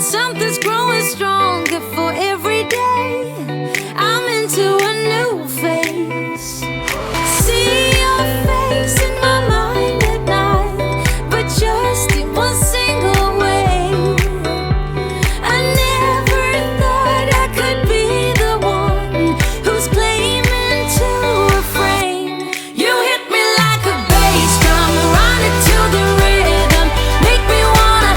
Something's growing stronger for every day. I'm into a new phase. See your face in my mind at night, but just in one single way. I never thought I could be the one who's claiming to refrain. You hit me like a bass drum, run it to the rhythm, make me wanna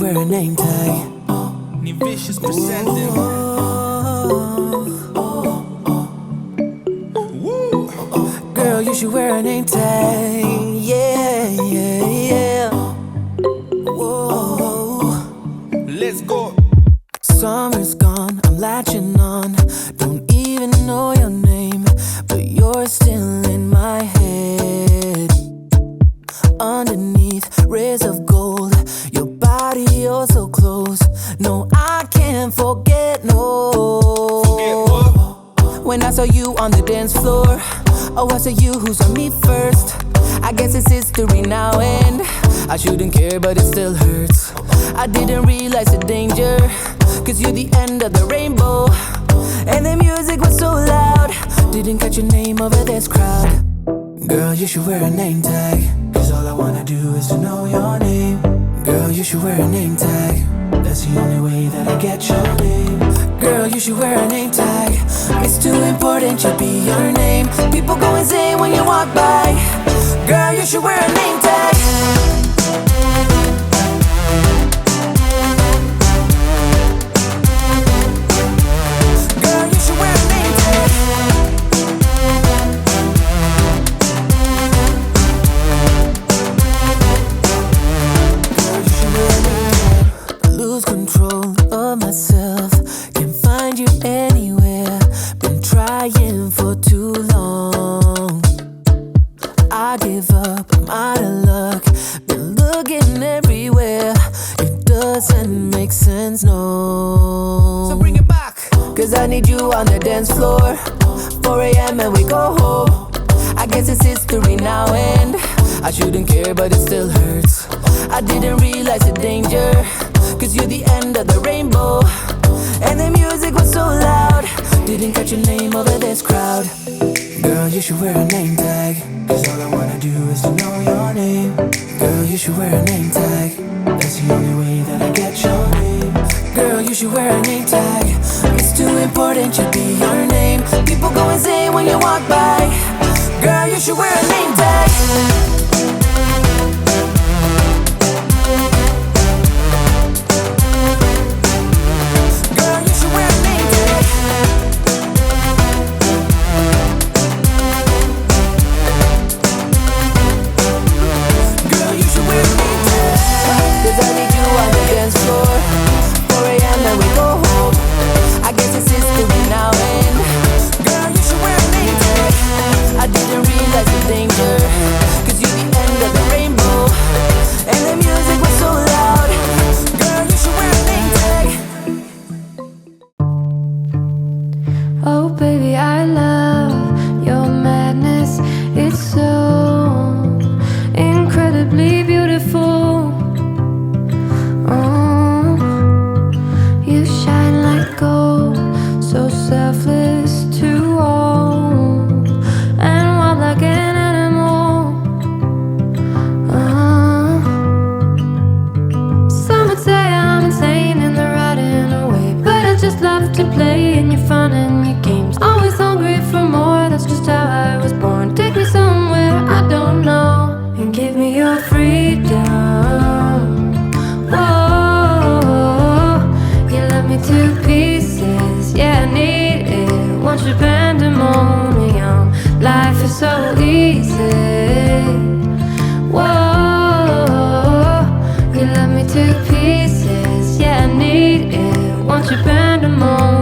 wear a name tag. Vicious presenting. Girl, you should wear a name tag. Yeah, yeah, yeah. Whoa. Let's go. Summer's gone, I'm latching on. Don't even know your name, but you're still in my head. Underneath rays of gold, your body, you're so close. No, I can't forget, no. Forget what? When I saw you on the dance floor, oh, I saw you who saw me first. I guess it's history now, and I shouldn't care, but it still hurts. I didn't realize the danger, cause you're the end of the rainbow. And the music was so loud, didn't catch your name over this crowd. Girl, you should wear a name tag, cause all I wanna do is to know your name. Girl, you should wear a name tag, that's the only way that I get your name. Girl, you should wear a name tag, it's too important to be your name. People go insane when you walk by. Girl, you should wear a name tag. Girl, you should wear a name tag. Girl, you should wear a name tag. I lose control of myself, can't find you anywhere. Been trying for too long. I give up, I'm out of luck. Been looking everywhere, it doesn't make sense friends know. So bring it back, cause I need you on the dance floor. 4 a.m. and we go home. I guess it's history now and I shouldn't care but it still hurts. I didn't realize the danger, cause you're the end of the rainbow. And the music was so loud, didn't catch your name over this crowd. Girl, you should wear a name tag, cause all I wanna do is to know your name. Girl, you should wear a name tag, that's the only way that I get your name. Girl, you should wear a name tag, it's too important, should be your name. People go insane when you walk by. Girl, you should wear a name tag. Oh baby, I love your madness. It's so incredibly beautiful. Oh, you shine like gold, so selfless to all, and wild like an animal. Some would say I'm insane in the right in a way, but I just love to play in your fun and your games. Always hungry for more, that's just how I was born. Take me somewhere I don't know and give me your freedom. Whoa, you love me to pieces, yeah, I need it. Want your pandemonium, life is so easy. Whoa, you love me to pieces, yeah, I need it. Want your pandemonium.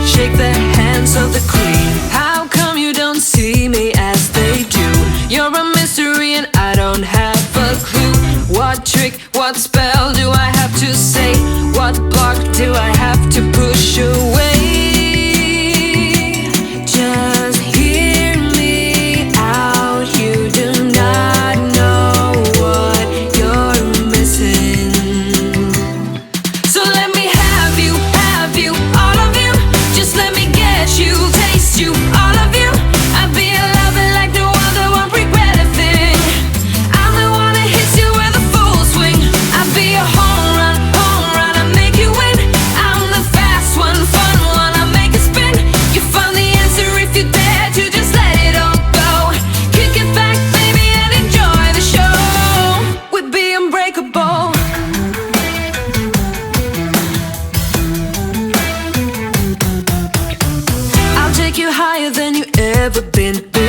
Shake the hands of the queen. How come you don't see me as they do? You're a mystery and I don't have a clue. What trick, what spell do I have to say? What block do I have to push away? Just hear me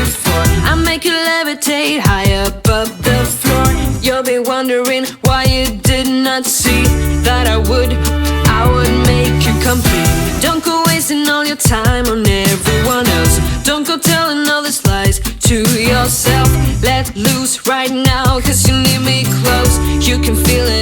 before. I make you levitate high above the floor. You'll be wondering why you did not see that I would make you complete. Don't go wasting all your time on everyone else. Don't go telling all these lies to yourself. Let loose right now, cause you need me close. You can feel it